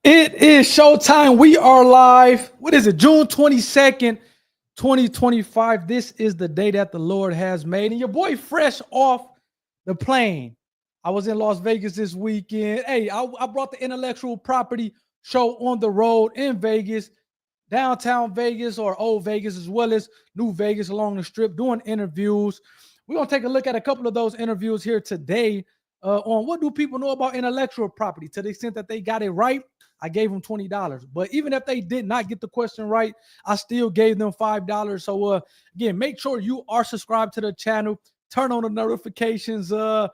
It is showtime. We are live. What is it? June 22nd, 2025. This is the day that the Lord has made. And your boy, fresh off the plane. I was in Las Vegas this weekend. Hey, I brought the intellectual property show on the road in Vegas, downtown Vegas or old Vegas, as well as new Vegas along the strip, doing interviews. We're going to take a look at a couple of those interviews here today on what do people know about intellectual property to the extent that they got it right. I gave them $20. But even if they did not get the question right, I still gave them $5. So again, make sure you are subscribed to the channel, turn on the notifications, and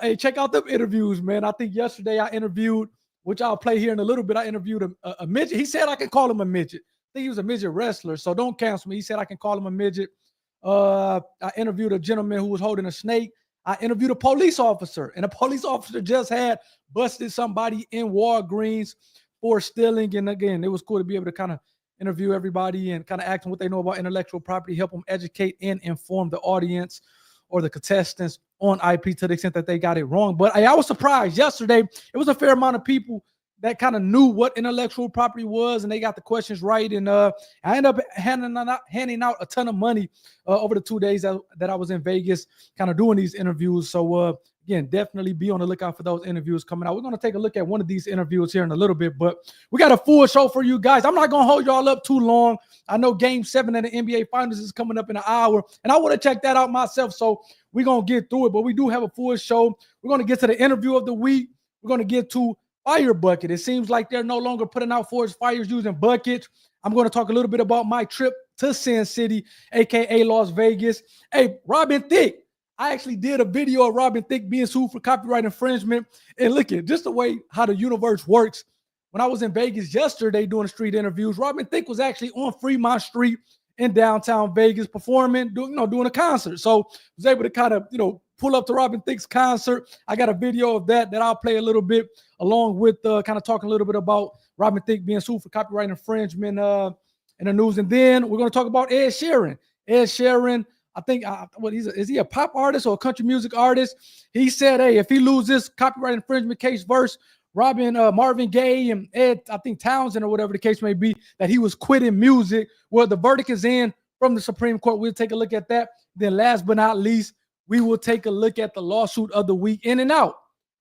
hey, check out them interviews, man. I think yesterday I interviewed, which I'll play here in a little bit. I interviewed a midget. He said I can call him a midget. I think he was a midget wrestler, so don't cancel me. He said I can call him a midget. I interviewed a gentleman who was holding a snake. I interviewed a police officer, and a police officer just had busted somebody in Walgreens for stealing. And again, it was cool to be able to kind of interview everybody and kind of ask them what they know about intellectual property, help them educate and inform the audience or the contestants on IP to the extent that they got it wrong. But I was surprised yesterday. It was a fair amount of people that kind of knew what intellectual property was, and they got the questions right. And I ended up handing out a ton of money over the 2 days that I was in Vegas, kind of doing these interviews. So again, definitely be on the lookout for those interviews coming out. We're going to take a look at one of these interviews here in a little bit, but we got a full show for you guys. I'm not going to hold y'all up too long. I know Game 7 of the NBA Finals is coming up in an hour, and I want to check that out myself. So we're going to get through it, but we do have a full show. We're going to get to the interview of the week. We're going to get to Fire Bucket. It seems like they're no longer putting out forest fires using buckets. I'm going to talk a little bit about my trip to Sin City, aka Las Vegas. Hey, Robin Thicke. I actually did a video of Robin Thicke being sued for copyright infringement. And look at just the way how the universe works. When I was in Vegas yesterday doing street interviews, Robin Thicke was actually on Fremont Street in downtown Vegas performing, doing a concert. So I was able to kind of, pull up to Robin Thicke's concert. I got a video of that I'll play a little bit along with kind of talking a little bit about Robin Thicke being sued for copyright infringement in the news. And then we're going to talk about Ed Sheeran. Ed Sheeran, I think, is he a pop artist or a country music artist? He said, hey, if he loses this copyright infringement case versus Marvin Gaye and Ed, I think Townsend or whatever the case may be, that he was quitting music. Well, the verdict is in from the Supreme Court. We'll take a look at that. Then last but not least, we will take a look at the lawsuit of the week. In-N-Out.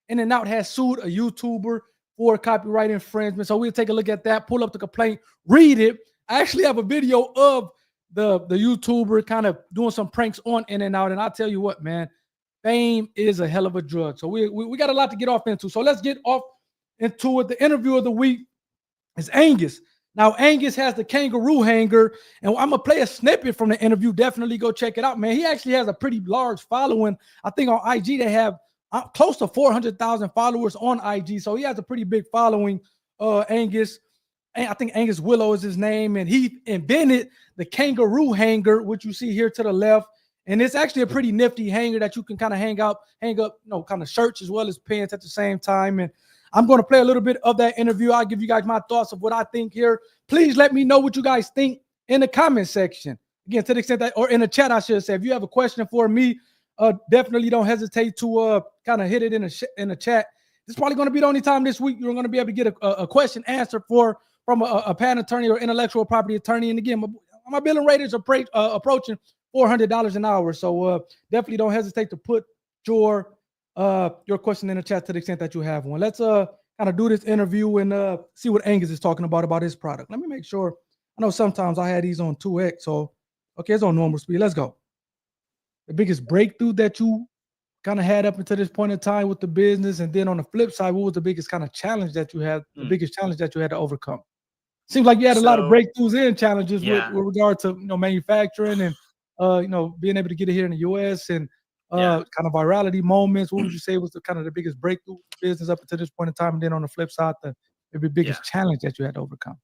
In-N-Out has sued a YouTuber for copyright infringement. So we'll take a look at that, pull up the complaint, read it. I actually have a video of the YouTuber kind of doing some pranks on In-N-Out. And I'll tell you what, man, fame is a hell of a drug. So we got a lot to get off into. So let's get off into it. The interview of the week is Angus. Now, Angus has the kangaroo hanger, and I'm going to play a snippet from the interview. Definitely go check it out, man. He actually has a pretty large following. I think on IG they have close to 400,000 followers on IG, so he has a pretty big following, Angus. And I think Angus Willow is his name, and he invented the kangaroo hanger, which you see here to the left. And it's actually a pretty nifty hanger that you can kind of hang up, kind of shirts as well as pants at the same time. And I'm going to play a little bit of that interview. I'll give you guys my thoughts of what I think here. Please let me know what you guys think in the comment section. Again, to the extent that, or in the chat, I should say, if you have a question for me, definitely don't hesitate to kind of hit it in the chat. This is probably going to be the only time this week you're going to be able to get a question answered from a patent attorney or intellectual property attorney. And again, my billing rate is approaching $400 an hour. So definitely don't hesitate to put your question in the chat to the extent that you have one. Let's kind of do this interview and see what Angus is talking about his product. Let me make sure. I know sometimes I had these on 2x, so okay, it's on normal speed. Let's go. The biggest breakthrough that you kind of had up until this point in time with the business, and then on the flip side, what was the biggest kind of challenge that you had? The biggest challenge that you had to overcome? Seems like you had a lot of breakthroughs and challenges with regard to manufacturing and being able to get it here in the U.S. and kind of virality moments. What would you say was the biggest breakthrough business up until this point in time? And then on the flip side, the maybe biggest challenge that you had to overcome?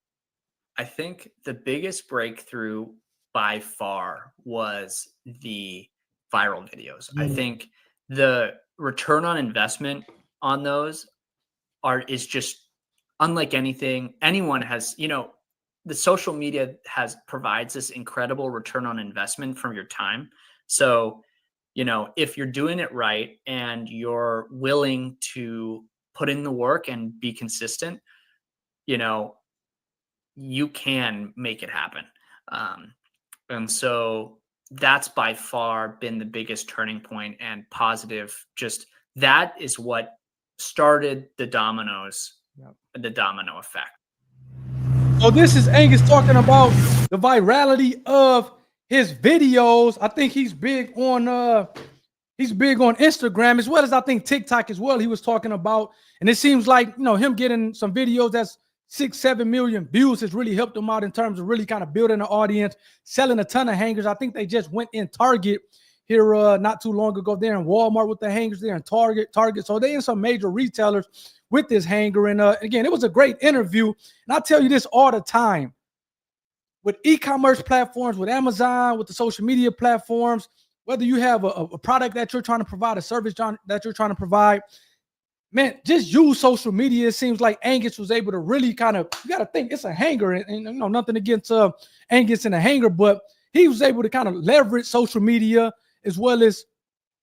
I think the biggest breakthrough by far was the viral videos. I think the return on investment on those is just unlike anything anyone has. The social media provides this incredible return on investment from your time. So if you're doing it right and you're willing to put in the work and be consistent, you know, you can make it happen. Um, and so that's by far been the biggest turning point and positive. Just that is what started the dominoes, Yep. the domino effect. So this is Angus talking about the virality of his videos. I think he's big on Instagram as well as I think TikTok as well. He was talking about, and it seems like him getting some videos that's 6-7 million views has really helped him out in terms of really kind of building an audience, selling a ton of hangers. I think they just went in Target here not too long ago. They're in Walmart with the hangers. They're in Target. So they in some major retailers with this hanger. And again, it was a great interview. And I tell you this all the time. With e-commerce platforms, with Amazon, with the social media platforms, whether you have a product that you're trying to provide, a service that you're trying to provide, man, just use social media. It seems like Angus was able to really kind of, you got to think it's a hanger, and nothing against Angus and a hanger, but he was able to kind of leverage social media as well as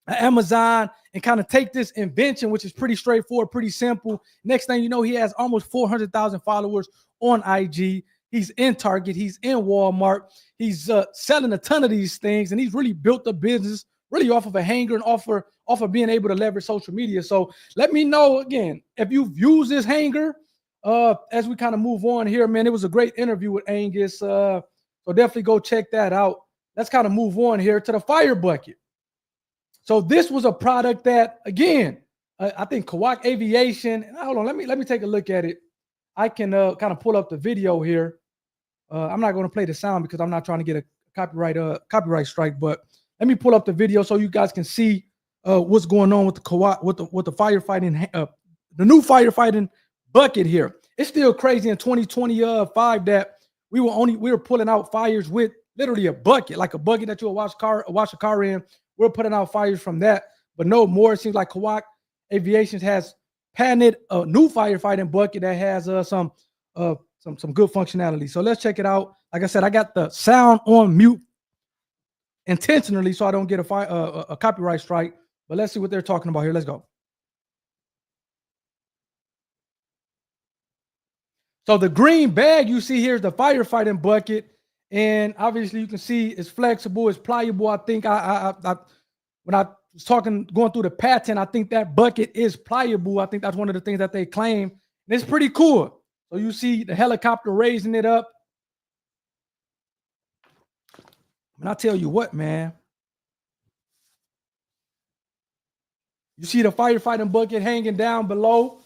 Amazon and kind of take this invention, which is pretty straightforward, pretty simple. Next thing you know, he has almost 400,000 followers on IG. He's in Target. He's in Walmart. He's selling a ton of these things, and he's really built a business really off of a hanger and off of being able to leverage social media. So let me know, again, if you've used this hanger as we kind of move on here, man. It was a great interview with Angus. So definitely go check that out. Let's kind of move on here to the fire bucket. So this was a product that, again, I think Kawak Aviation. Hold on, let me take a look at it. I can kind of pull up the video here. I'm not going to play the sound because I'm not trying to get a copyright strike. But let me pull up the video so you guys can see what's going on with the Kawak, with the firefighting, the new firefighting bucket here. It's still crazy in 2025 that we were pulling out fires with literally a bucket, like a bucket that you'll wash a car in. We're putting out fires from that, but no more. It seems like Kawak Aviation has patented a new firefighting bucket that has some good functionality. So let's check it out. Like I said, I got the sound on mute intentionally so I don't get a copyright strike. But let's see what they're talking about here. Let's go. So the green bag you see here is the firefighting bucket, and obviously you can see it's flexible, it's pliable. I think when I was going through the patent, I think that bucket is pliable. I think that's one of the things that they claim. And it's pretty cool. So you see the helicopter raising it up. And I tell you what, man. You see the firefighting bucket hanging down below.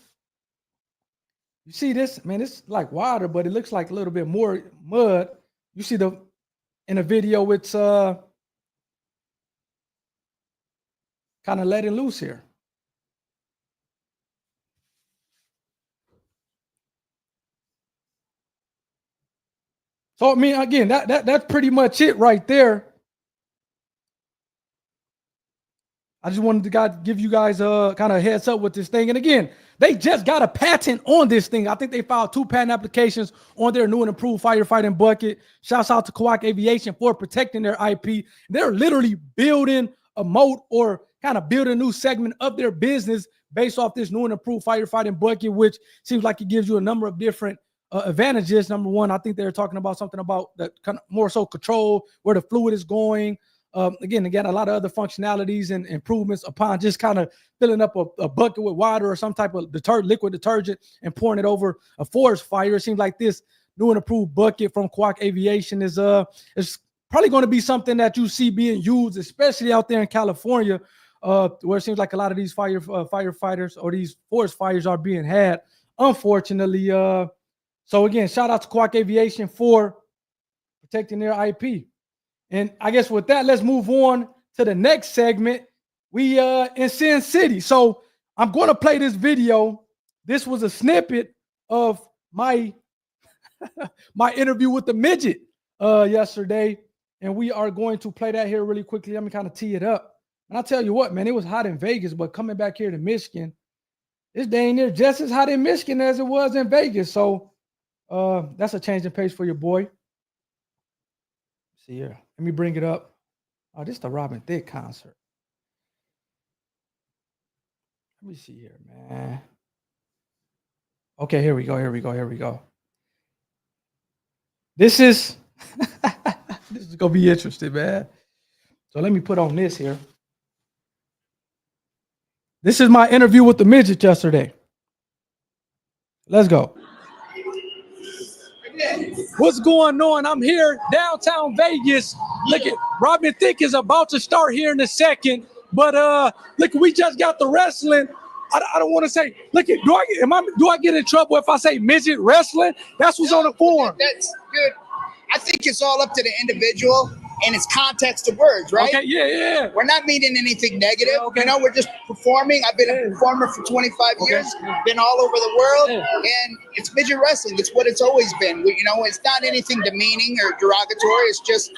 You see this, man, it's like water, but it looks like a little bit more mud. You see in the video, it's kind of letting loose here. So I mean, again, that's pretty much it right there. I just wanted to give you guys a kind of heads up with this thing. And again, they just got a patent on this thing. I think they filed 2 patent applications on their new and improved firefighting bucket. Shouts out to Kawak Aviation for protecting their IP. They're literally building a moat or kind of building a new segment of their business based off this new and improved firefighting bucket, which seems like it gives you a number of different advantages. Number one, I think they're talking about something about that kind of more so control where the fluid is going. Again, a lot of other functionalities and improvements upon just kind of filling up a bucket with water or some type of liquid detergent and pouring it over a forest fire. It seems like this new and improved bucket from Kawak Aviation is probably going to be something that you see being used, especially out there in California, where it seems like a lot of these firefighters or these forest fires are being had, unfortunately. So again, shout out to Kawak Aviation for protecting their IP. And I guess with that, let's move on to the next segment. We in Sin City. So I'm going to play this video. This was a snippet of my my interview with the midget yesterday. And we are going to play that here really quickly. Let me kind of tee it up. And I'll tell you what, man, it was hot in Vegas, but coming back here to Michigan, it's dang near just as hot in Michigan as it was in Vegas. So that's a change in pace for your boy. See here. Let me bring it up. Oh, this is the Robin Thicke concert. Let me see here, man. Okay, here we go. This is this is gonna be interesting, man. So let me put on this here. This is my interview with the midget yesterday. Let's go. What's going on? I'm here downtown Vegas. Look at Robin Thicke is about to start here in a second, but look, we just got the wrestling. I don't want to say. Look, do I get in trouble if I say midget wrestling? That's what's on the form. That's good. I think it's all up to the individual and it's context of words, right? Okay, yeah. We're not meaning anything negative. Yeah, okay. You know, we're just performing. I've been a performer for 25 years, been all over the world, and it's midget wrestling. It's what it's always been. It's not anything demeaning or derogatory. It's just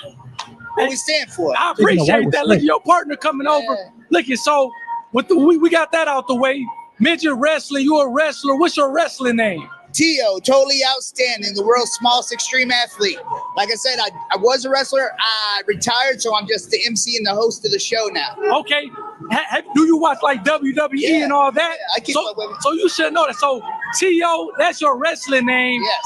what we stand for. I appreciate that. Look, your partner coming over. Look, so with we got that out the way. Midget wrestling, you're a wrestler. What's your wrestling name? T.O., totally outstanding, the world's smallest extreme athlete. Like I said, I was a wrestler. I retired, so I'm just the MC and the host of the show now. Okay. Do you watch like WWE and all that? Yeah, I keep up with it. So you should know that. So T.O., that's your wrestling name. Yes.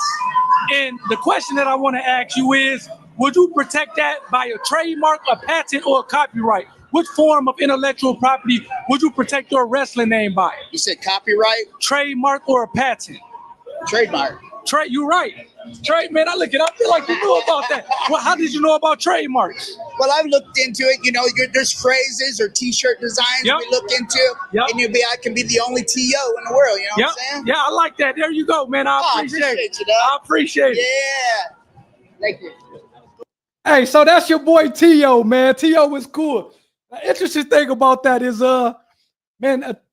And the question that I want to ask you is, would you protect that by a trademark, a patent, or a copyright? Which form of intellectual property would you protect your wrestling name by? You said copyright? Trademark or a patent? Trademark. You're right. Man, I feel like you knew about that. Well, how did you know about trademarks? Well, I've looked into it. There's phrases or T-shirt designs we look into, and I can be the only T.O. in the world. You know what I'm saying? Yeah, I like that. There you go, man. I appreciate it. I appreciate it. Yeah. Thank you. Hey, so that's your boy T.O., man. T.O. was cool. The interesting thing about that is,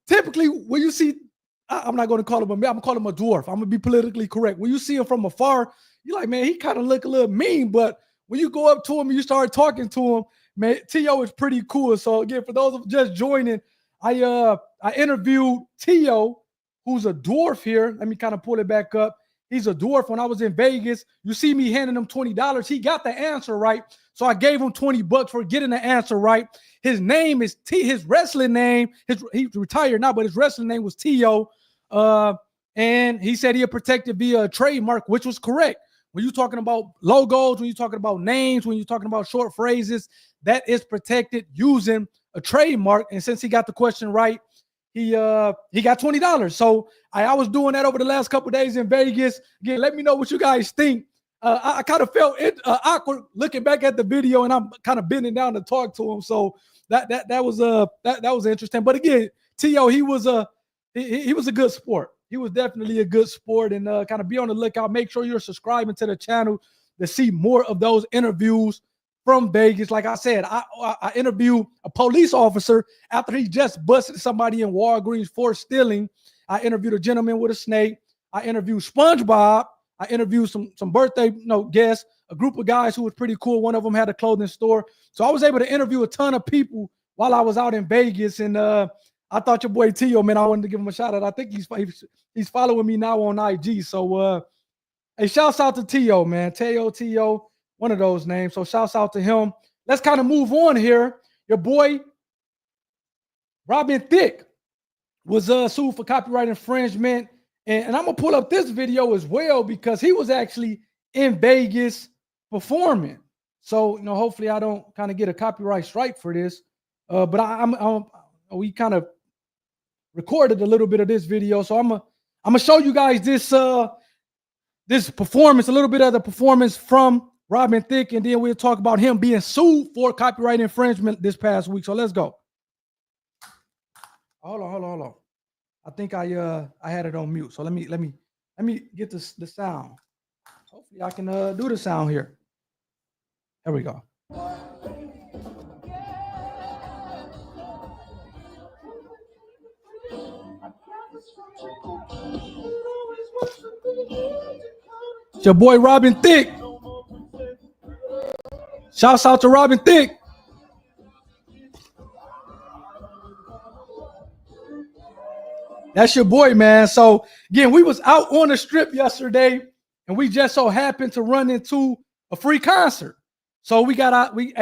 typically when you see, I'm not going to call him I'm going to call him a dwarf. I'm going to be politically correct. When you see him from afar, you're like, man, he kind of look a little mean. But when you go up to him and you start talking to him, man, T.O. is pretty cool. So again, for those of just joining, I interviewed T.O., who's a dwarf here. Let me kind of pull it back up. He's a dwarf. When I was in Vegas, you see me handing him $20. He got the answer right. So I gave him $20 for getting the answer right. His name is his wrestling name. He's retired now, but his wrestling name was T.O. And he said he'll protect it via a trademark, which was correct. When you're talking about logos, when you're talking about names, when you're talking about short phrases, that is protected using a trademark. And since he got the question right, he got $20. So I was doing that over the last couple of days in Vegas. Again, let me know what you guys think. I kind of felt awkward looking back at the video, and I'm kind of bending down to talk to him. So that was interesting. But again, T.O., he was a good sport. He was definitely a good sport, and kind of be on the lookout. Make sure you're subscribing to the channel to see more of those interviews from Vegas. Like I said, I interviewed a police officer after he just busted somebody in Walgreens for stealing. I interviewed a gentleman with a snake. I interviewed SpongeBob. I interviewed some birthday guests, a group of guys who was pretty cool. One of them had a clothing store. So I was able to interview a ton of people while I was out in Vegas. And I thought your boy T.O., man, I wanted to give him a shout out. I think he's following me now on IG. So hey, shouts out to T.O., man. T.O., one of those names. So shouts out to him. Let's kind of move on here. Your boy Robin Thicke was sued for copyright infringement. And I'm going to pull up this video as well because he was actually in Vegas performing. So, hopefully I don't kind of get a copyright strike for this. But we kind of recorded a little bit of this video. So I'm going to show you guys this performance, a little bit of the performance from Robin Thicke, and then we'll talk about him being sued for copyright infringement this past week. So let's go. Hold on. I think I had it on mute. So let me get the sound. Hopefully I can do the sound here. There we go. It's your boy Robin Thicke. Shouts out to Robin Thicke. That's your boy, man. So again, we was out on the strip yesterday, and we just so happened to run into a free concert. So we got out. We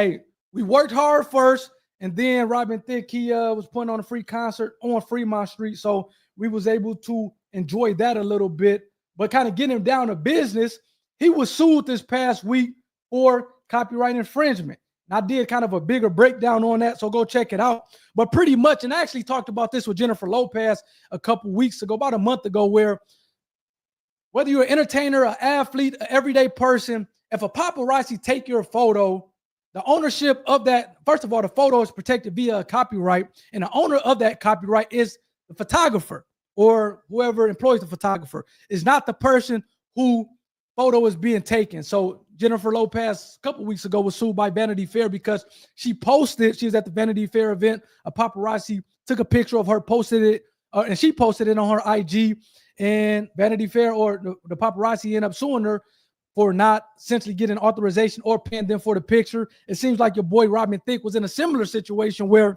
worked hard first, and then Robin Thicke, he was putting on a free concert on Fremont Street. So we was able to enjoy that a little bit. But kind of getting him down to business, he was sued this past week for copyright infringement. And I did kind of a bigger breakdown on that, so go check it out. But pretty much, and I actually talked about this with Jennifer Lopez a couple weeks ago, about a month ago, where whether you're an entertainer, an athlete, an everyday person, if a paparazzi take your photo, the ownership of that, first of all, the photo is protected via copyright, and the owner of that copyright is the photographer or whoever employs the photographer. It's not the person who photo is being taken. So Jennifer Lopez a couple weeks ago was sued by Vanity Fair because she was at the Vanity Fair event. A paparazzi took a picture of her, posted it, and she posted it on her IG. And Vanity Fair or the paparazzi ended up suing her for not essentially getting authorization or paying them for the picture. It seems like your boy Robin Thicke was in a similar situation where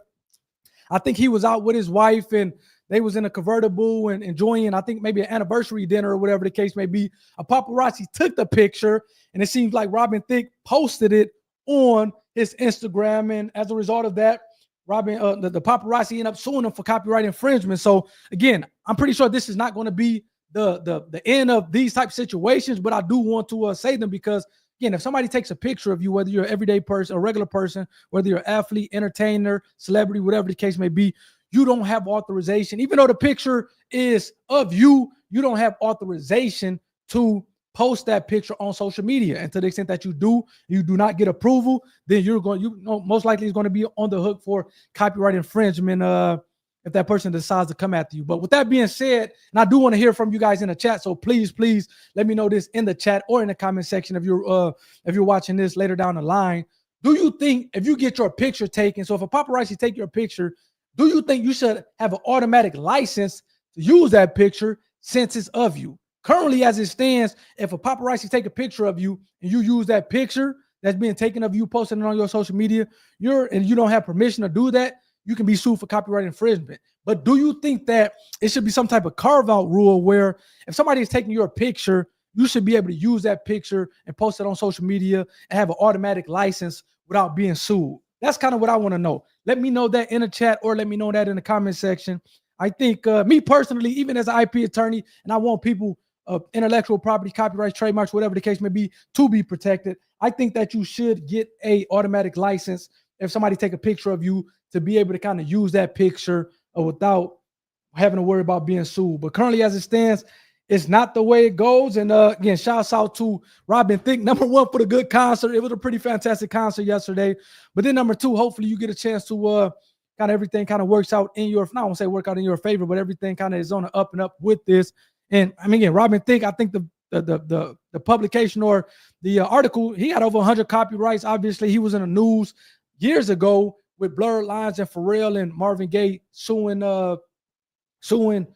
I think he was out with his wife and they was in a convertible and enjoying, I think, maybe an anniversary dinner or whatever the case may be. A paparazzi took the picture, and it seems like Robin Thicke posted it on his Instagram. And as a result of that, the paparazzi ended up suing him for copyright infringement. So again, I'm pretty sure this is not going to be the end of these type of situations, but I do want to say them because, again, if somebody takes a picture of you, whether you're an everyday person, a regular person, whether you're an athlete, entertainer, celebrity, whatever the case may be, you don't have authorization. Even though the picture is of you, you don't have authorization to post that picture on social media. And to the extent that you do not get approval, then most likely is going to be on the hook for copyright infringement if that person decides to come after you. But with that being said, and I do want to hear from you guys in the chat, so please let me know this in the chat or in the comment section if you're watching this later down the line. Do you think if you get your picture taken, so if a paparazzi take your picture, do you think you should have an automatic license to use that picture since it's of you? Currently, as it stands, if a paparazzi take a picture of you and you use that picture that's being taken of you, posting it on your social media, and you don't have permission to do that, you can be sued for copyright infringement. But do you think that it should be some type of carve-out rule where if somebody is taking your picture, you should be able to use that picture and post it on social media and have an automatic license without being sued? That's kind of what I want to know. Let me know that in the chat or let me know that in the comment section. I think me personally, even as an IP attorney, and I want people intellectual property, copyrights, trademarks, whatever the case may be, to be protected, I think that you should get a automatic license if somebody take a picture of you to be able to kind of use that picture without having to worry about being sued. But currently, as it stands, it's not the way it goes. And again, shouts out to Robin Thicke, number one, for the good concert. It was a pretty fantastic concert yesterday. But then number two, hopefully you get a chance to kind of everything kind of works out in your, I won't say work out in your favor, but everything kind of is on the up and up with this. And I mean, again, Robin Thicke, I think the publication or the article, he had over 100 copyrights. Obviously, he was in the news years ago with Blurred Lines and Pharrell and Marvin Gaye suing Pharrell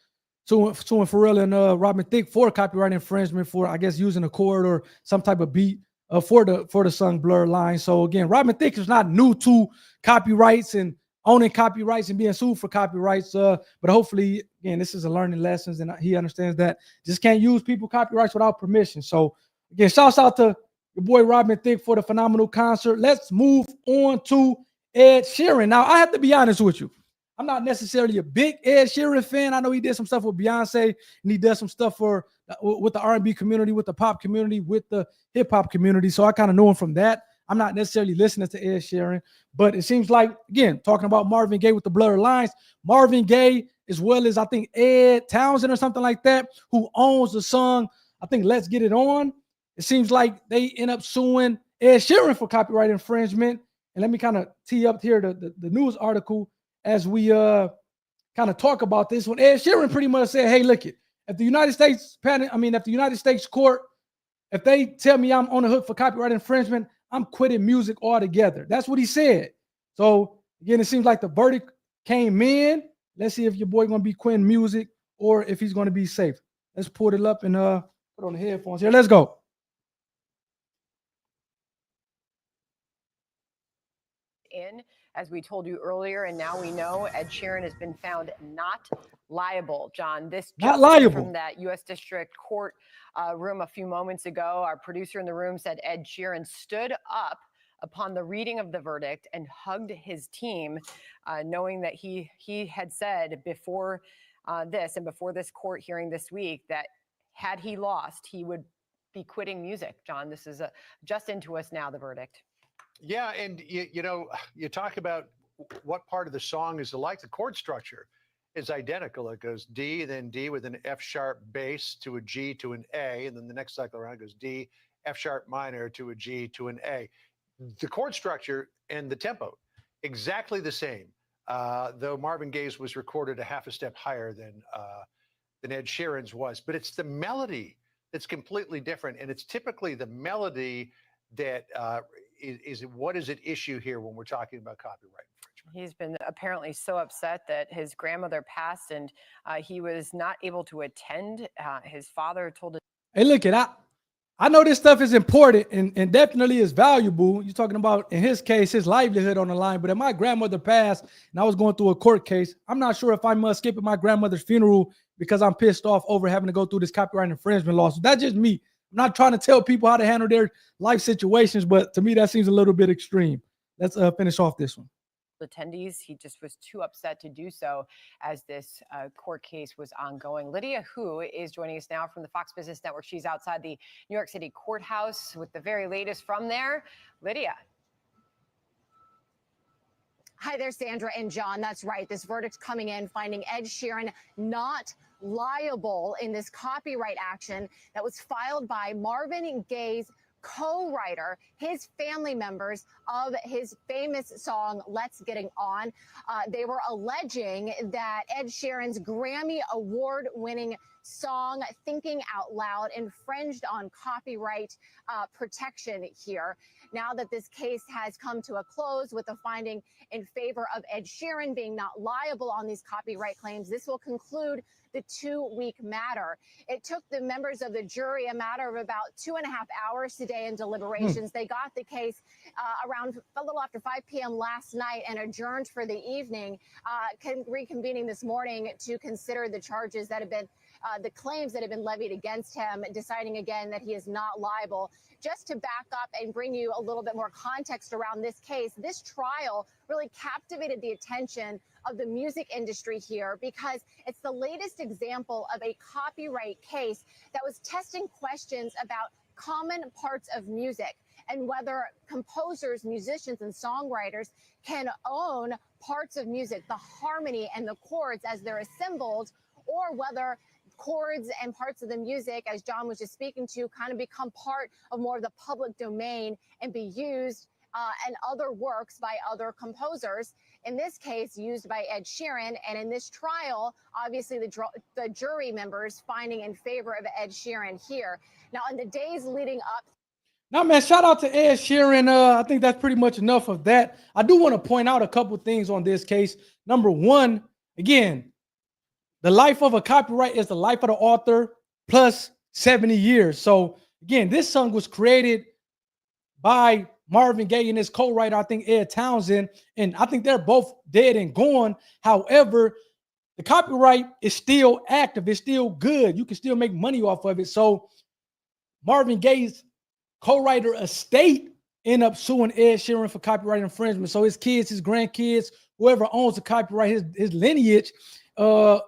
and Robin Thicke for copyright infringement for, I guess, using a chord or some type of beat for the song Blurred Lines. So again, Robin Thicke is not new to copyrights and owning copyrights and being sued for copyrights. But hopefully, again, this is a learning lesson, and he understands that just can't use people copyrights without permission. So again, shouts out to your boy Robin Thicke for the phenomenal concert. Let's move on to Ed Sheeran. Now, I have to be honest with you. I'm not necessarily a big Ed Sheeran fan. I know he did some stuff with Beyonce, and he does some stuff with the R&B community, with the pop community, with the hip hop community. So I kind of know him from that. I'm not necessarily listening to Ed Sheeran, but it seems like, again, talking about Marvin Gaye with the Blurred Lines, Marvin Gaye, as well as I think Ed Townsend or something like that, who owns the song, I think Let's Get It On. It seems like they end up suing Ed Sheeran for copyright infringement. And let me kind of tee up here the news article as we kind of talk about this. When Ed Sheeran pretty much said, hey, look it, if the United States court, if they tell me I'm on the hook for copyright infringement, I'm quitting music altogether. That's what he said. So again, it seems like the verdict came in. Let's see if your boy gonna be quitting music or if he's gonna be safe. Let's pull it up and put on the headphones here. Let's go. As we told you earlier, and now we know Ed Sheeran has been found not liable. John, this not liable from that U.S. District Court room a few moments ago. Our producer in the room said Ed Sheeran stood up upon the reading of the verdict and hugged his team, knowing that he had said before this and before this court hearing this week that had he lost, he would be quitting music. John, this is just into us now, the verdict. Yeah, and you know, you talk about what part of the song is alike. The chord structure is identical. It goes D, then D with an F sharp bass to a G to an A, and then the next cycle around goes D, F sharp minor to a G to an A. The chord structure and the tempo exactly the same. Though Marvin Gaye's was recorded a half a step higher than Ed Sheeran's was, but it's the melody that's completely different, and it's typically the melody that is what is at issue here when we're talking about copyright infringement. He's been apparently so upset that his grandmother passed, and he was not able to attend. His father told him, "Hey, look at I know this stuff is important and definitely is valuable. You're talking about, in his case, his livelihood on the line. But if my grandmother passed and I was going through a court case, I'm not sure if I must skip my grandmother's funeral because I'm pissed off over having to go through this copyright infringement lawsuit. That's just me. I'm not trying to tell people how to handle their life situations, but to me, that seems a little bit extreme. Let's finish off this one. Attendees, he just was too upset to do so as this court case was ongoing. Lydia Hu is joining us now from the Fox Business Network. She's outside the New York City courthouse with the very latest from there. Lydia. Hi there, Sandra and John. That's right. This verdict coming in, finding Ed Sheeran not liable in this copyright action that was filed by Marvin Gaye's co-writer, his family members of his famous song, Let's Getting On. They were alleging that Ed Sheeran's Grammy Award-winning song, Thinking Out Loud, infringed on copyright protection here. Now that this case has come to a close with a finding in favor of Ed Sheeran being not liable on these copyright claims, this will conclude the 2-week matter. It took the members of the jury a matter of about 2.5 hours today in deliberations. They got the case around a little after 5 p.m. last night and adjourned for the evening, reconvening this morning to consider the charges that have been the claims that have been levied against him, deciding again that he is not liable. Just to back up and bring you a little bit more context around this case, this trial really captivated the attention of the music industry here because it's the latest example of a copyright case that was testing questions about common parts of music and whether composers, musicians, and songwriters can own parts of music, the harmony and the chords as they're assembled, or whether chords and parts of the music, as John was just speaking to, kind of become part of more of the public domain and be used and other works by other composers, in this case used by Ed Sheeran. And in this trial, obviously the jury members finding in favor of Ed Sheeran here. Now, in the days leading up. Now, man, shout out to Ed Sheeran. I think that's pretty much enough of that. I do want to point out a couple things on this case. Number one, again, the life of a copyright is the life of the author plus 70 years. So, again, this song was created by Marvin Gaye and his co-writer, I think Ed Townsend, and I think they're both dead and gone. However, the copyright is still active. It's still good. You can still make money off of it. So Marvin Gaye's co-writer estate end up suing Ed Sheeran for copyright infringement. So his kids, his grandkids, whoever owns the copyright, his lineage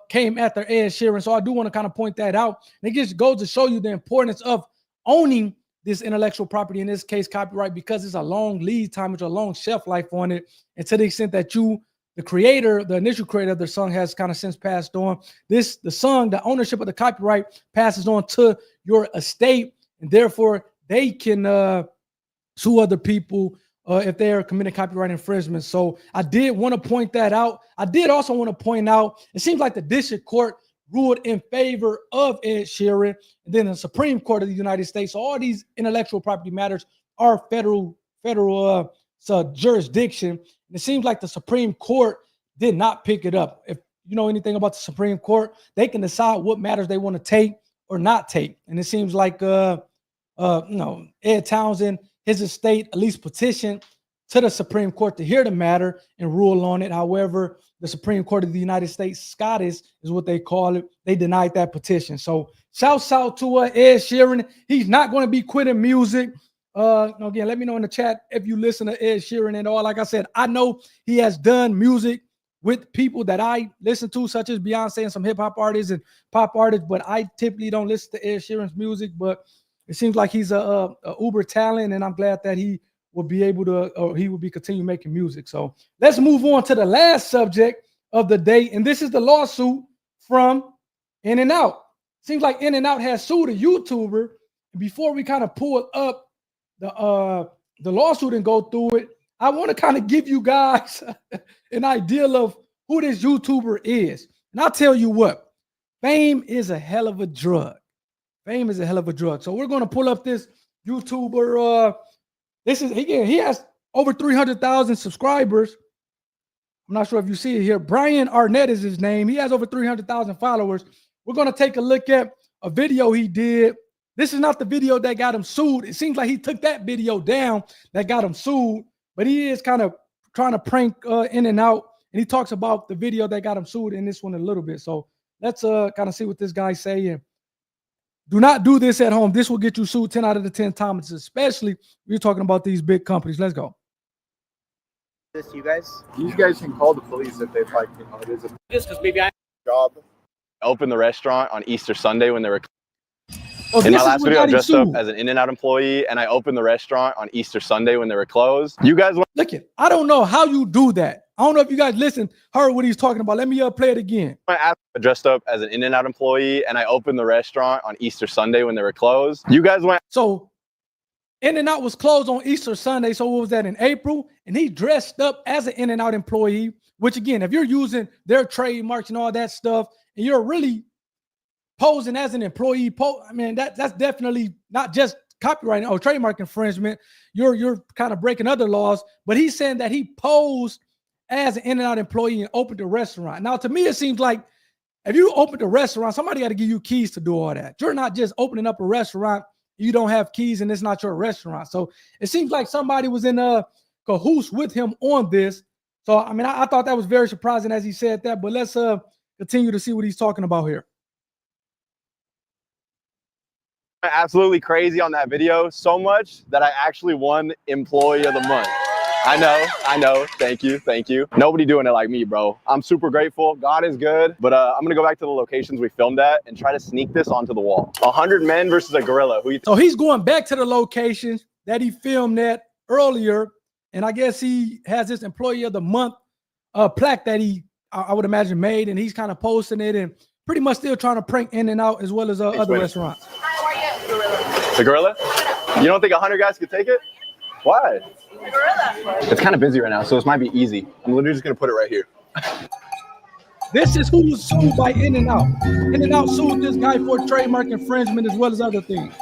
came after Ed Sheeran. So I do want to kind of point that out. And it just goes to show you the importance of owning this intellectual property, in this case, copyright, because it's a long lead time, it's a long shelf life on it. And to the extent that you, the creator, the initial creator of the song, has kind of since passed on, the song, the ownership of the copyright passes on to your estate, and therefore they can sue other people if they are committing copyright infringement. So I did want to point that out. I did also want to point out, it seems like the district court ruled in favor of Ed Sheeran, and then the Supreme Court of the United States. So all these intellectual property matters are federal jurisdiction. And it seems like the Supreme Court did not pick it up. If you know anything about the Supreme Court, they can decide what matters they want to take or not take. And it seems like Ed Townsend, his estate, at least petitioned to the Supreme Court to hear the matter and rule on it. However, the Supreme Court of the United States, Scottish is what they call it, they denied that petition. So shouts out to Ed Sheeran. He's not going to be quitting music. Again, let me know in the chat if you listen to Ed Sheeran and all. Like I said, I know he has done music with people that I listen to, such as Beyonce and some hip hop artists and pop artists, but I typically don't listen to Ed Sheeran's music. But It seems like he's a uber talent, and I'm glad that he will be able to, or he will be continue making music. So let's move on to the last subject of the day, and this is the lawsuit from In-N-Out. Seems like In-N-Out has sued a YouTuber. And before we kind of pull up the lawsuit and go through it, I want to kind of give you guys an idea of who this YouTuber is. And I'll tell you what, fame is a hell of a drug. Fame is a hell of a drug. So we're going to pull up this YouTuber. He has over 300,000 subscribers. I'm not sure if you see it here. Brian Arnett is his name. He has over 300,000 followers. We're going to take a look at a video he did. This is not the video that got him sued. It seems like he took that video down that got him sued, but he is kind of trying to prank In-N-Out, and he talks about the video that got him sued in this one a little bit. So let's kind of see what this guy's saying. Do not do this at home. This will get you sued 10 out of the 10 times, especially when you're talking about these big companies. Let's go. This you guys can call the police if they'd like. You know, it is a Just because maybe I job. Opened the restaurant on Easter Sunday when they were. Oh, In my last video, I dressed up as an In-N-Out employee, and I opened the restaurant on Easter Sunday when they were closed. You guys look it. I don't know how you do that. I don't know if you guys heard what he's talking about. Let me play it again. I dressed up as an In-N-Out employee, and I opened the restaurant on Easter Sunday when they were closed. You guys went. So In-N-Out was closed on Easter Sunday. So what was that, in April? And he dressed up as an In-N-Out employee, which again, if you're using their trademarks and all that stuff, and you're really posing as an employee, I mean, that's definitely not just copyright or trademark infringement. You're kind of breaking other laws. But he's saying that he posed as an In-N-Out employee and opened a restaurant. Now, to me, it seems like if you opened a restaurant, somebody got to give you keys to do all that. You're not just opening up a restaurant, you don't have keys, and it's not your restaurant. So it seems like somebody was in a cahoots with him on this. So, I mean, I thought that was very surprising as he said that, but let's continue to see what he's talking about here. Absolutely crazy on that video, so much that I actually won Employee of the Month. I know. Thank you. Nobody doing it like me, bro. I'm super grateful. God is good. But I'm gonna go back to the locations we filmed at and try to sneak this onto the wall. 100 men versus a gorilla. So he's going back to the locations that he filmed at earlier, and I guess he has this Employee of the Month plaque that I would imagine made, and he's kind of posting it and pretty much still trying to prank In-N-Out as well as other restaurants. How are you? The gorilla? You don't think 100 guys could take it? Why? The gorilla. It's kind of busy right now, so this might be easy. I'm literally just gonna put it right here. This is who was sued by In-N-Out. In-N-Out sued this guy for trademark infringement as well as other things.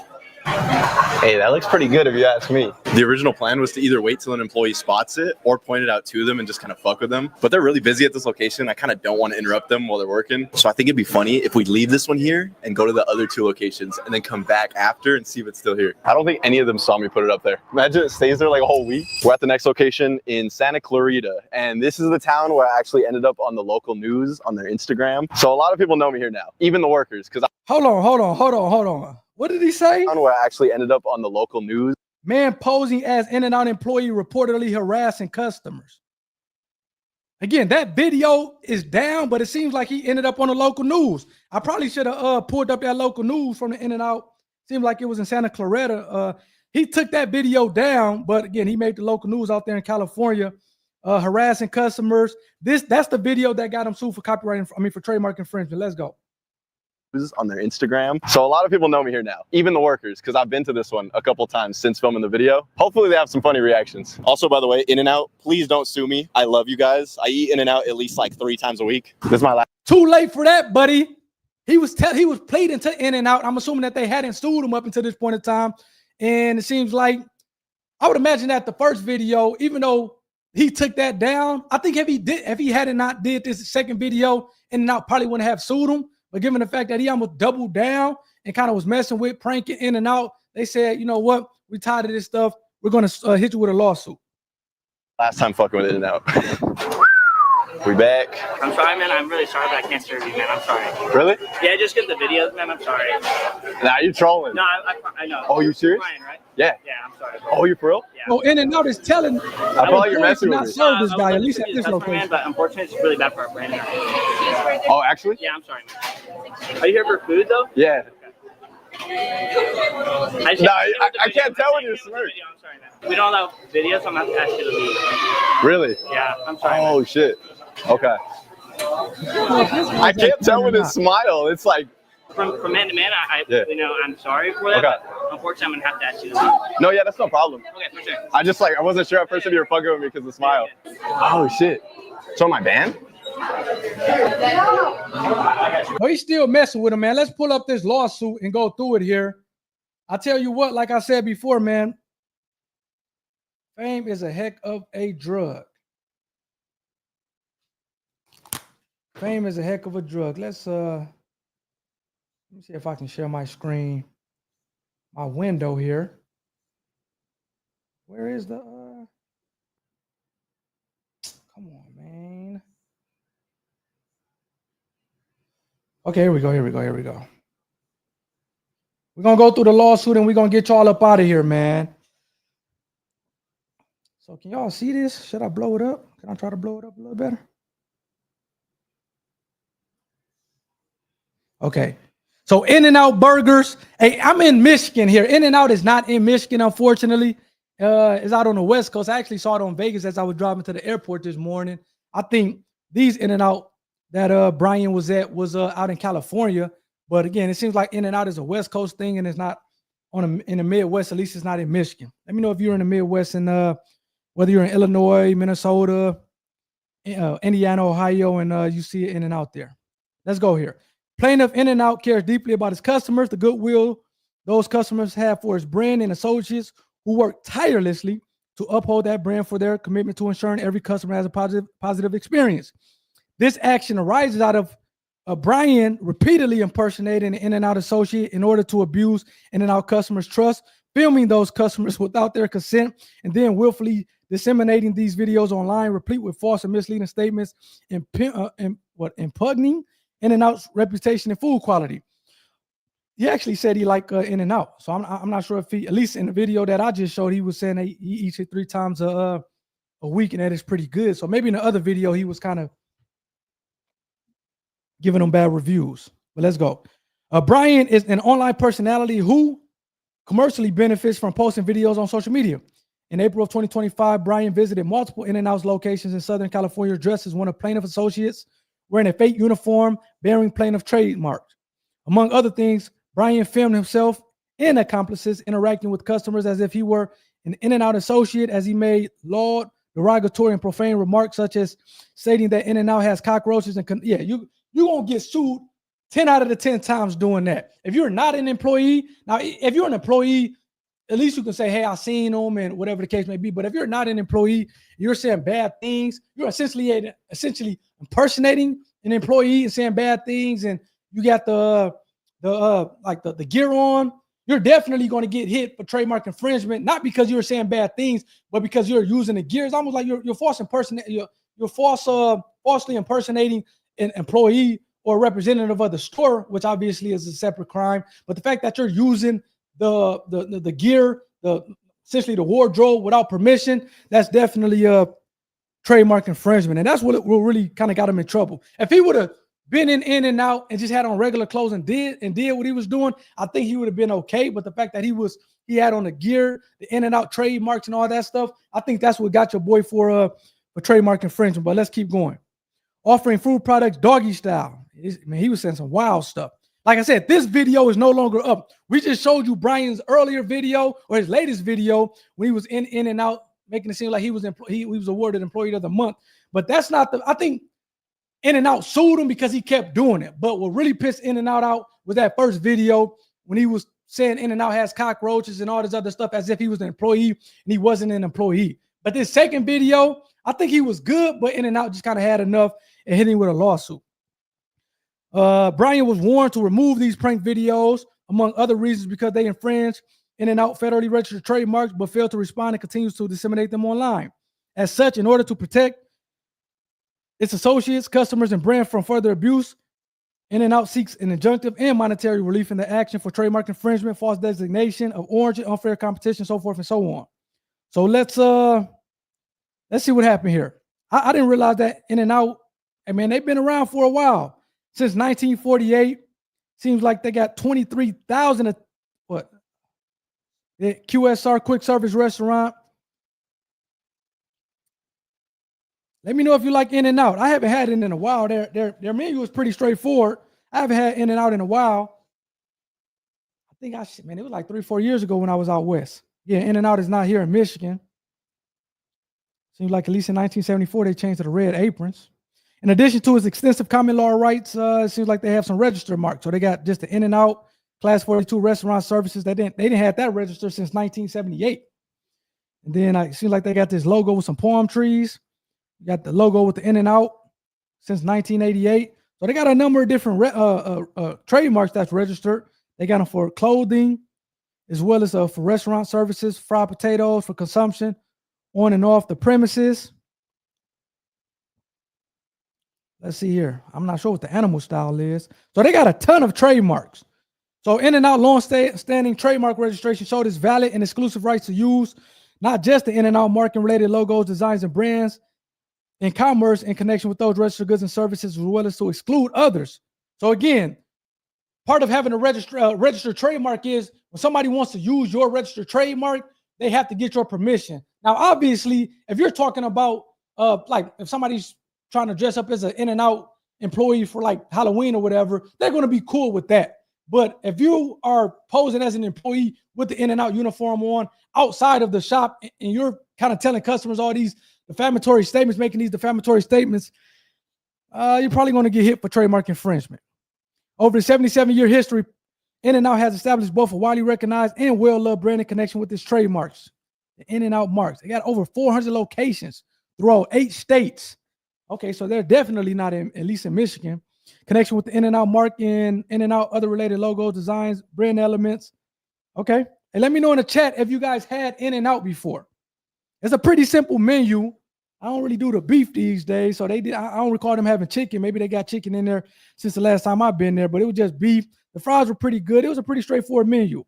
Hey, that looks pretty good if you ask me. The original plan was to either wait till an employee spots it or point it out to them and just kind of fuck with them. But they're really busy at this location. I kind of don't want to interrupt them while they're working. So I think it'd be funny if we leave this one here and go to the other two locations and then come back after and see if it's still here. I don't think any of them saw me put it up there. Imagine it stays there like a whole week. We're at the next location in Santa Clarita. And this is the town where I actually ended up on the local news on their Instagram. So a lot of people know me here now, even the workers. Hold on. What did he say? Where I actually ended up on the local news. Man posing as In-N-Out employee reportedly harassing customers. Again, that video is down, but it seems like he ended up on the local news. I probably should have pulled up that local news from the In-N-Out. Seemed like it was in Santa Clarita. He took that video down, but again, he made the local news out there in California, harassing customers. That's the video that got him sued for for trademark infringement. Let's go. On their Instagram. So a lot of people know me here now, even the workers, because I've been to this one a couple times since filming the video. Hopefully they have some funny reactions. Also, by the way, In-N-Out, please don't sue me. I love you guys. I eat In-N-Out at least like 3 times a week. This is my last. Too late for that, buddy. He was pleading to In-N-Out. I'm assuming that they hadn't sued him up until this point in time. And it seems like, I would imagine that the first video, even though he took that down, I think if he had not did this second video, In-N-Out probably wouldn't have sued him. But given the fact that he almost doubled down and kind of was messing with pranking In-N-Out, they said, you know what? We're tired of this stuff. We're going to hit you with a lawsuit. Last time fucking with In-N-Out. We back. I'm sorry, man. I'm really sorry, but I can't serve you, man. I'm sorry. Really? Yeah, just get the videos, man. I'm sorry. Nah, you trolling. No, I know. Oh, you serious? Ryan, right? Yeah. Yeah, I'm sorry. Oh, you for real? Yeah. So In-N-Out is telling I thought you're messing with not me. serve this guy, at least at this location. Man, but unfortunately, it's really bad for our brand. Oh, actually? Yeah, I'm sorry, man. Are you here for food, though? Yeah. I can't tell when you're smirking. I'm sorry, man. We don't allow videos, so I'm going to have to ask you to leave. Really? Yeah, I'm sorry. Oh, shit. Okay. I can't tell with his smile. It's like From man to man, I'm sorry for that. Okay. But unfortunately, I'm gonna have to ask you to leave. No, yeah, that's no problem. Okay, for sure. I wasn't sure at first if you were fucking with me because of the smile. Oh shit. So my band? Oh, he's still messing with him, man. Let's pull up this lawsuit and go through it here. I tell you what, like I said before, man, fame is a heck of a drug. Fame is a heck of a drug. Let me see if I can share my screen, my window here. Where is the come on, man. Okay, here we go. We're gonna go through the lawsuit and we're gonna get y'all up out of here, man. So can y'all see this? Should I blow it up? Can I try to blow it up a little better? Okay. So In-N-Out Burgers. Hey, I'm in Michigan here. In-N-Out is not in Michigan, unfortunately. It's out on the West Coast. I actually saw it on Vegas as I was driving to the airport this morning. I think these In-N-Out that Brian was at was out in California. But again, it seems like In-N-Out is a West Coast thing and it's not in the Midwest. At least it's not in Michigan. Let me know if you're in the Midwest and whether you're in Illinois, Minnesota, Indiana, Ohio, and you see it In-N-Out there. Let's go here. Plaintiff In-N-Out cares deeply about its customers, the goodwill those customers have for its brand and associates who work tirelessly to uphold that brand for their commitment to ensuring every customer has a positive experience. This action arises out of Brian repeatedly impersonating an In-N-Out associate in order to abuse In-N-Out customers' trust, filming those customers without their consent, and then willfully disseminating these videos online, replete with false and misleading statements, impugning In-N-Out's reputation and food quality. He actually said he liked In-N-Out, so I'm not sure if he, at least in the video that I just showed, he was saying he eats it 3 times a week, and that is pretty good. So maybe in the other video he was kind of giving them bad reviews. But let's go. Brian is an online personality who commercially benefits from posting videos on social media. In April of 2025, Brian visited multiple In-N-Out's locations in Southern California dressed as one of plaintiff associates, wearing a fake uniform bearing plaintiff trademarks. Among other things, Brian filmed himself and accomplices interacting with customers as if he were an In-N-Out associate, as he made lewd, derogatory, and profane remarks such as stating that In-N-Out has cockroaches and you're gonna get sued 10 out of the 10 times doing that. If you're not an employee, now if you're an employee, at least you can say, hey, I seen them and whatever the case may be. But if you're not an employee, you're saying bad things, you're essentially impersonating an employee and saying bad things, and you got the gear on, you're definitely going to get hit for trademark infringement, not because you're saying bad things, but because you're using the gear. It's almost like you're falsely impersonating an employee or a representative of the store, which obviously is a separate crime. But the fact that you're using the gear, essentially the wardrobe without permission, that's definitely a trademark infringement. And that's what really kind of got him in trouble. If he would have been In-N-Out and just had on regular clothes and did what he was doing, I think he would have been okay. But the fact that he had on the gear, the In-N-Out trademarks and all that stuff, I think that's what got your boy for trademark infringement. But let's keep going. Offering food products doggy style. He was saying some wild stuff. Like I said, this video is no longer up. We just showed you Brian's earlier video, or his latest video, when he was in In-N-Out, making it seem like he was awarded Employee of the Month. But that's not I think In-N-Out sued him because he kept doing it. But what really pissed In-N-Out out was that first video when he was saying In-N-Out has cockroaches and all this other stuff as if he was an employee, and he wasn't an employee. But this second video, I think he was good, but In-N-Out just kind of had enough and hit him with a lawsuit. Brian was warned to remove these prank videos, among other reasons, because they infringe In-N-Out federally registered trademarks, but failed to respond and continues to disseminate them online. As such, in order to protect its associates, customers, and brand from further abuse, In-N-Out seeks an injunctive and monetary relief in the action for trademark infringement, false designation of origin, unfair competition, so forth and so on. So let's see what happened here. I didn't realize that In-N-Out, they've been around for a while. Since 1948, seems like they got 23,000, The QSR, quick service restaurant. Let me know if you like In-N-Out. I haven't had it in a while. Their menu is pretty straightforward. I haven't had In-N-Out in a while. I think it was like 3-4 years ago when I was out west. Yeah, In-N-Out is not here in Michigan. Seems like at least in 1974, they changed to the red aprons. In addition to its extensive common law rights, it seems like they have some register marks. So they got just the In-N-Out Class 42 restaurant services. They didn't have that register since 1978. And then it seems like they got this logo with some palm trees. You got the logo with the In-N-Out since 1988. So they got a number of different trademarks that's registered. They got them for clothing, as well as for restaurant services, fried potatoes for consumption on and off the premises. Let's see here. I'm not sure what the animal style is. So they got a ton of trademarks. So In-N-Out long-standing trademark registration showed its valid and exclusive rights to use not just the In-N-Out mark and related logos, designs, and brands in commerce in connection with those registered goods and services, as well as to exclude others. So again, part of having a registered trademark is when somebody wants to use your registered trademark, they have to get your permission. Now, obviously, if you're talking about like if somebody's trying to dress up as an In-N-Out employee for like Halloween or whatever, they're going to be cool with that. But if you are posing as an employee with the In-N-Out uniform on outside of the shop and you're kind of telling customers all these defamatory statements, making these defamatory statements, you're probably going to get hit for trademark infringement. Over the 77-year history, In-N-Out has established both a widely recognized and well-loved brand in connection with its trademarks, the In-N-Out marks. They got over 400 locations throughout 8 states. Okay, so they're definitely not at least in Michigan. Connection with the In-N-Out mark and In-N-Out other related logos, designs, brand elements. Okay, and let me know in the chat if you guys had In-N-Out before. It's a pretty simple menu. I don't really do the beef these days, so I don't recall them having chicken. Maybe they got chicken in there since the last time I've been there, but it was just beef. The fries were pretty good. It was a pretty straightforward menu.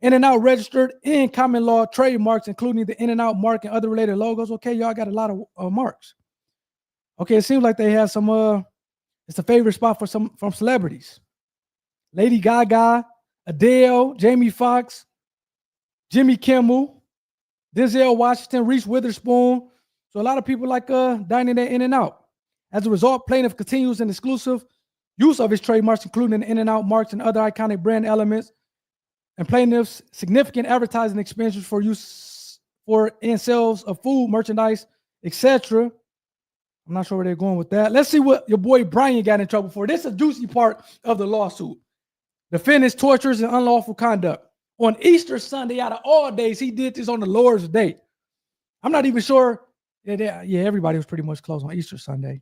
In-N-Out registered in common law trademarks, including the In-N-Out mark and other related logos. Okay, y'all got a lot of marks. Okay, it seems like they have some. It's a favorite spot from celebrities. Lady Gaga, Adele, Jamie Foxx, Jimmy Kimmel, Denzel Washington, Reese Witherspoon. So a lot of people like dining at In-N-Out. As a result, plaintiff continues an exclusive use of his trademarks, including the In-N-Out marks and other iconic brand elements, and plaintiff's significant advertising expenditures for use in sales of food, merchandise, etc. I'm not sure where they're going with that. Let's see what your boy Brian got in trouble for. This is a juicy part of the lawsuit. Defendant's tortures and unlawful conduct. On Easter Sunday, out of all days, he did this on the Lord's Day. I'm not even sure. Yeah, everybody was pretty much closed on Easter Sunday.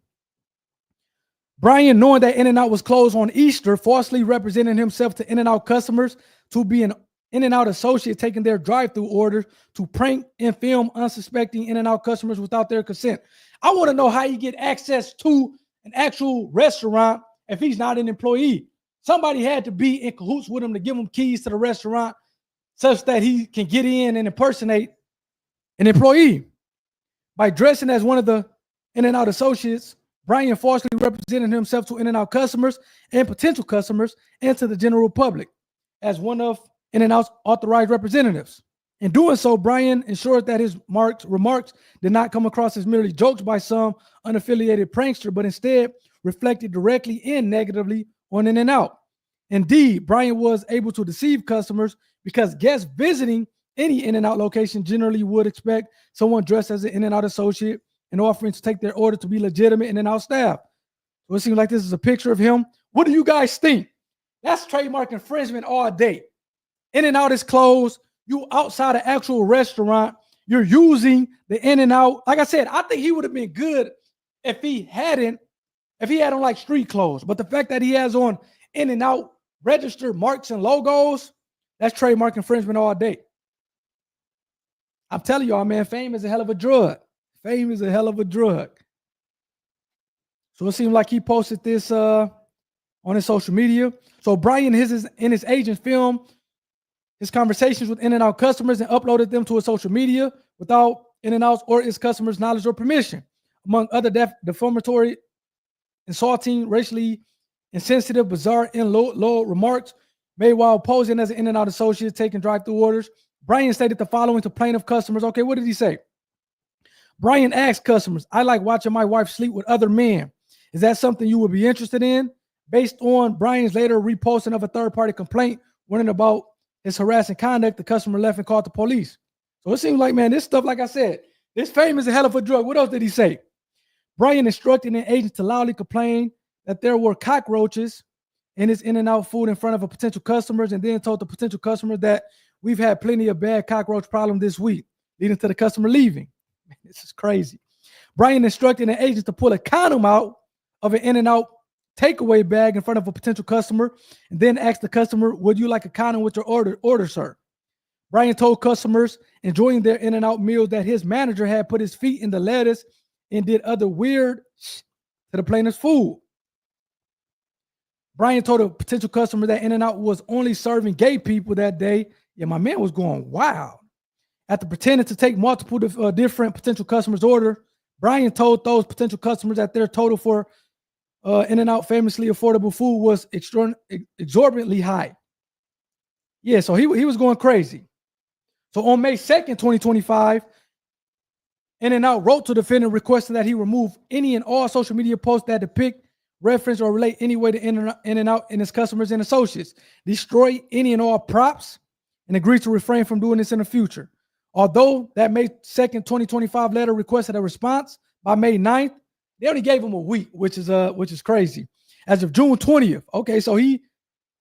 Brian, knowing that In-N-Out was closed on Easter, falsely representing himself to In-N-Out customers to be an In-N-Out associate, taking their drive-through orders to prank and film unsuspecting In-N-Out customers without their consent. I want to know how he get access to an actual restaurant if he's not an employee. Somebody had to be in cahoots with him to give him keys to the restaurant such that he can get in and impersonate an employee. By dressing as one of the In-N-Out associates, Brian falsely represented himself to In-N-Out customers and potential customers and to the general public as one of In-N-Out's authorized representatives. In doing so, Brian ensured that his remarks did not come across as merely jokes by some unaffiliated prankster, but instead reflected directly and negatively on In-N-Out. Indeed, Brian was able to deceive customers because guests visiting any In-N-Out location generally would expect someone dressed as an In-N-Out associate and offering to take their order to be legitimate In-N-Out staff. So it seems like this is a picture of him. What do you guys think? That's trademark infringement all day. In-N-Out is closed. You outside an actual restaurant. You're using the In-N-Out. Like I said, I think he would have been good if he had on like street clothes. But the fact that he has on In-N-Out registered marks and logos, that's trademark infringement all day. I'm telling y'all, man, fame is a hell of a drug. Fame is a hell of a drug. So it seemed like he posted this on his social media. So Brian and his agent filmed his conversations with In-N-Out customers and uploaded them to his social media without In-N-Out's or its customers' knowledge or permission. Among other defamatory, insulting, racially insensitive, bizarre, and low remarks made while posing as an In-N-Out associate taking drive-through orders, Brian stated the following to plaintiff customers. Okay, what did he say? Brian asked customers, I like watching my wife sleep with other men. Is that something you would be interested in? Based on Brian's later reposting of a third-party complaint warning about his harassing conduct, the customer left and called the police. So it seems like, man, this stuff, like I said, this fame is a hell of a drug. What else did he say? Brian instructed an agent to loudly complain that there were cockroaches in his In-N-Out food in front of a potential customers, and then told the potential customer that we've had plenty of bad cockroach problem this week, leading to the customer leaving. Man, this is crazy. Brian instructed an agent to pull a condom out of an In-N-Out takeaway bag in front of a potential customer, and then asked the customer, would you like a condom with your order, sir? Brian told customers enjoying their In-N-Out meal that his manager had put his feet in the lettuce and did other weird to the plaintiff's food. Brian told a potential customer that In-N-Out was only serving gay people that day. Yeah, my man was going wild. After pretending to take multiple different potential customers' order, Brian told those potential customers that their total for In-N-Out famously affordable food was exorbitantly high. Yeah, so he was going crazy. So on May 2nd, 2025, In-N-Out wrote to the defendant requesting that he remove any and all social media posts that depict, reference, or relate any way to In-N-Out and its customers and associates, destroy any and all props, and agree to refrain from doing this in the future. Although that May 2nd, 2025 letter requested a response by May 9th, they only gave him a week, which is crazy. As of June 20th, okay, so he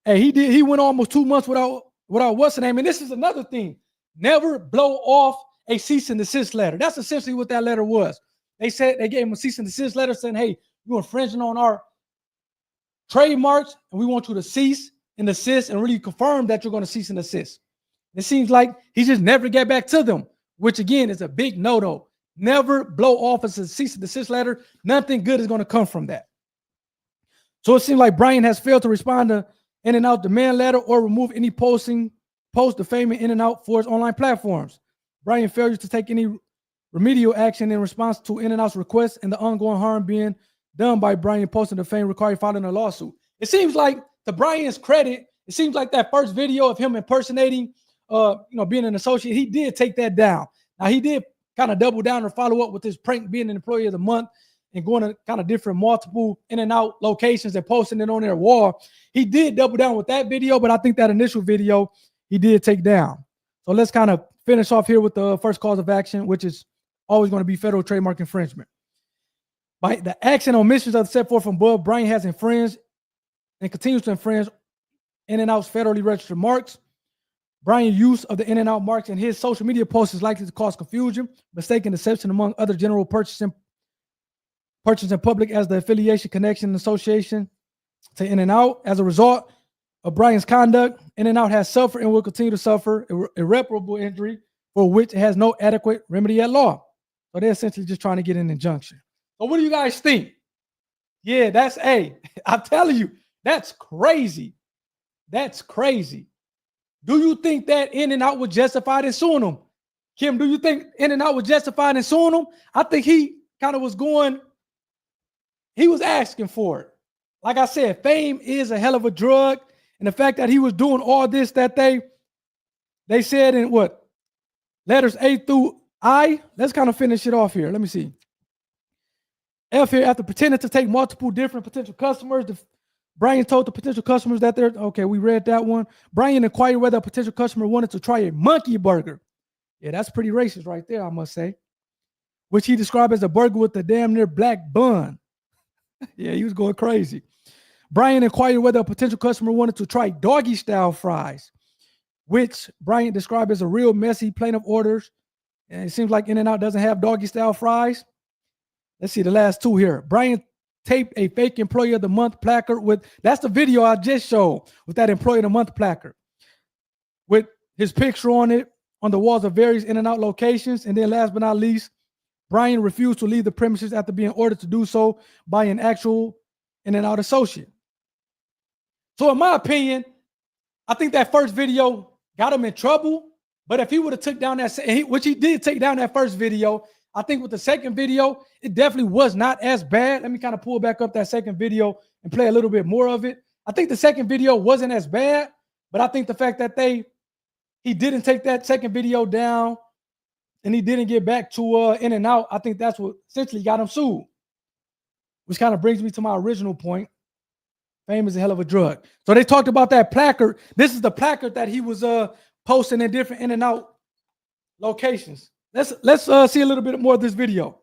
went almost 2 months without what's the name. And this is another thing: never blow off a cease and desist letter. That's essentially what that letter was. They said they gave him a cease and desist letter saying, hey, you're infringing on our trademarks, and we want you to cease and desist and really confirm that you're going to cease and desist. It seems like he just never get back to them, which again is a big no-no. Never blow off a cease and desist letter. Nothing good is going to come from that. So it seems like Brian has failed to respond to In-N-Out demand letter or remove any post defaming In-N-Out for its online platforms. Brian failure to take any remedial action in response to In-N-Out's request and the ongoing harm being done by Brian posting the fame required filing a lawsuit. It seems like, to Brian's credit, it seems like that first video of him impersonating being an associate, he did take that down. Now he did kind of double down and follow up with his prank being an employee of the month and going to kind of different multiple In-N-Out locations and posting it on their wall. He did double down with that video, but I think that initial video he did take down. So let's kind of finish off here with the first cause of action, which is always going to be federal trademark infringement. By the action on omissions of the set forth from above, Brian has infringed and continues to infringe In-N-Out's federally registered marks. Brian's use of the In-N-Out marks in his social media posts is likely to cause confusion, mistaken deception among other general purchasing public as the affiliation, connection, and association to In-N-Out. As a result of Brian's conduct, In-N-Out has suffered and will continue to suffer irreparable injury for which it has no adequate remedy at law. So they're essentially just trying to get an injunction. So what do you guys think? Yeah, I'm telling you, that's crazy. That's crazy. Do you think that In-N-Out was justified in suing him? Kim, do you think In-N-Out was justified in suing him? I think he kind of was he was asking for it. Like I said, fame is a hell of a drug. And the fact that he was doing all this that they said in what? Letters A through I. Let's kind of finish it off here. Let me see. F here, after pretending to take multiple different potential customers, Brian told the potential customers that we read that one. Brian inquired whether a potential customer wanted to try a monkey burger. Yeah, that's pretty racist right there, I must say. Which he described as a burger with a damn near black bun. Yeah, he was going crazy. Brian inquired whether a potential customer wanted to try doggy style fries, which Brian described as a real messy plaintiff orders. And it seems like In-N-Out doesn't have doggy style fries. Let's see the last two here. Brian taped a fake employee of the month placard that's the video I just showed with that employee of the month placard with his picture on it on the walls of various In-N-Out locations. And then last but not least, Brian refused to leave the premises after being ordered to do so by an actual In-N-Out associate. So in my opinion, I think that first video got him in trouble. But if he would have took down which he did take down that first video, I think with the second video, it definitely was not as bad. Let me kind of pull back up that second video and play a little bit more of it. I think the second video wasn't as bad, but I think the fact that they he didn't take that second video down and he didn't get back to In-N-Out, I think that's what essentially got him sued. Which kind of brings me to my original point. Fame is a hell of a drug. So they talked about that placard. This is the placard that he was posting in different In-N-Out locations. Let's see a little bit more of this video.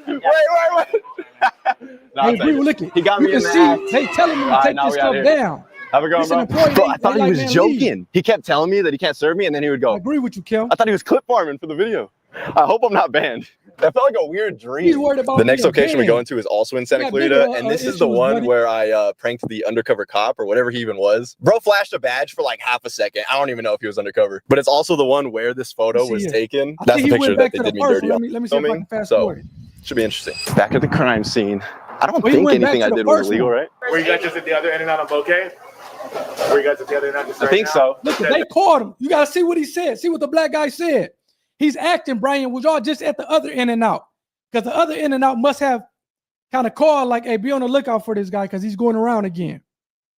Wait. No, Hey, Bree, look it. He got You me can in the see act. they telling me to All right, take now this we out stuff here. down. Have it going, This an bro. employee, Bro, they- I thought they he like, was man, joking. leave. He kept telling me that he can't serve me, and then he would I go. agree with you, Kim. I thought he was clip farming for the video. I hope I'm not banned. That felt like a weird dream. He's worried about The next being location we go banned. into is also in Santa got Clarita, bigger, and this is the issues, one buddy. where I pranked the undercover cop or whatever he even was. Bro flashed a badge for like half a second. I don't even know if he was undercover, but it's also the one where this photo see was it. taken. I That's think the he picture went that back they to did the me first dirty one. on. Let me see if I filming. can fast So forward it. should be interesting. Back at the crime scene. I don't Well, he think went back anything to I the did was first illegal, one. right? Were you guys just at the other In-N-Out on Bouquet? Were you guys at the other In-N-Out just I right think now? so. Look, they caught him. You got to see what he said. See what the black guy said. He's acting, Brian. Was y'all just at the other In-N-Out? Because the other In-N-Out must have kind of called like, hey, be on the lookout for this guy because he's going around again.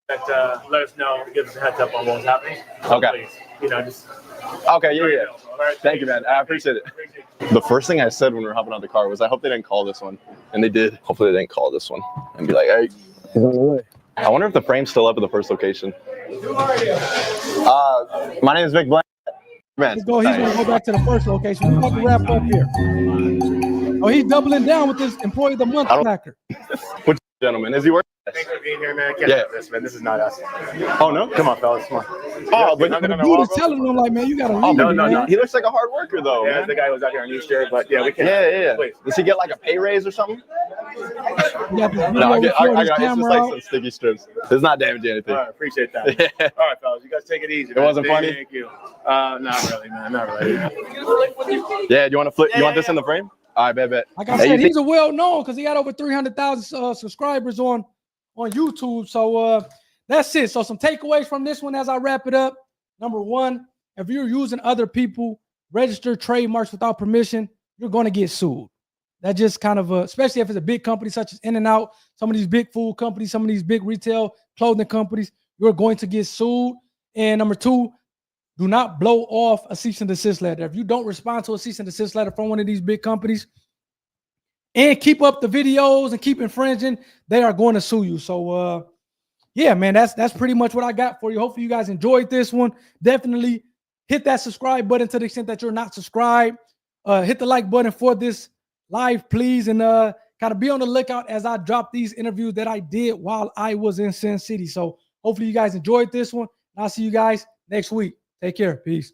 That let us know, give us a heads up on what was happening. Okay. Please, you know, just Okay, yeah. all right. Thank you, man. I appreciate it. The first thing I said when we were hopping out the car was, I hope they didn't call this one. And they did. Hopefully they didn't call this one and be like, hey, he's on the way. I wonder if the frame's still up at the first location. My name is Vic Blank. Man, Let's go. He's going to go back to the first location. We're about to wrap up here. Oh, he's doubling down with this Employee of the Month placard. which gentleman? Is he working? Thanks for being here, man. I can't Yeah. have this, man. This is not us. Oh, no? Come on, fellas. Come on. Oh, but The dude is telling him like, man, you got to leave. oh, man. he looks like a hard worker, though. Yeah, Man. that's the guy who was out here on Easter, but yeah, we can't. Yeah. Please. Does he get like a pay raise or something? You got this No, I video got recording it's his just camera like out. some sticky strips. It's not damaging anything. All right, appreciate that. Yeah. All right, fellas, you guys take it easy. It wasn't funny? Thank you. Not really, man. Not really. Yeah, do you want to flip? You want this in the frame? All right, bet. Like I Hey, you said, think- he's a well-known because he got over 300,000 subscribers on YouTube. So that's it. So some takeaways from this one as I wrap it up. Number one, if you're using other people registered trademarks without permission, you're going to get sued. That just kind of, especially if it's a big company such as In-N-Out, some of these big food companies, some of these big retail clothing companies, you're going to get sued. And number two, do not blow off a cease and desist letter. If you don't respond to a cease and desist letter from one of these big companies and keep up the videos and keep infringing, they are going to sue you. So, yeah, man, that's pretty much what I got for you. Hopefully you guys enjoyed this one. Definitely hit that subscribe button to the extent that you're not subscribed. Hit the like button for this live, please, and kind of be on the lookout as I drop these interviews that I did while I was in Sin City. So hopefully you guys enjoyed this one. I'll see you guys next week. Take care. Peace.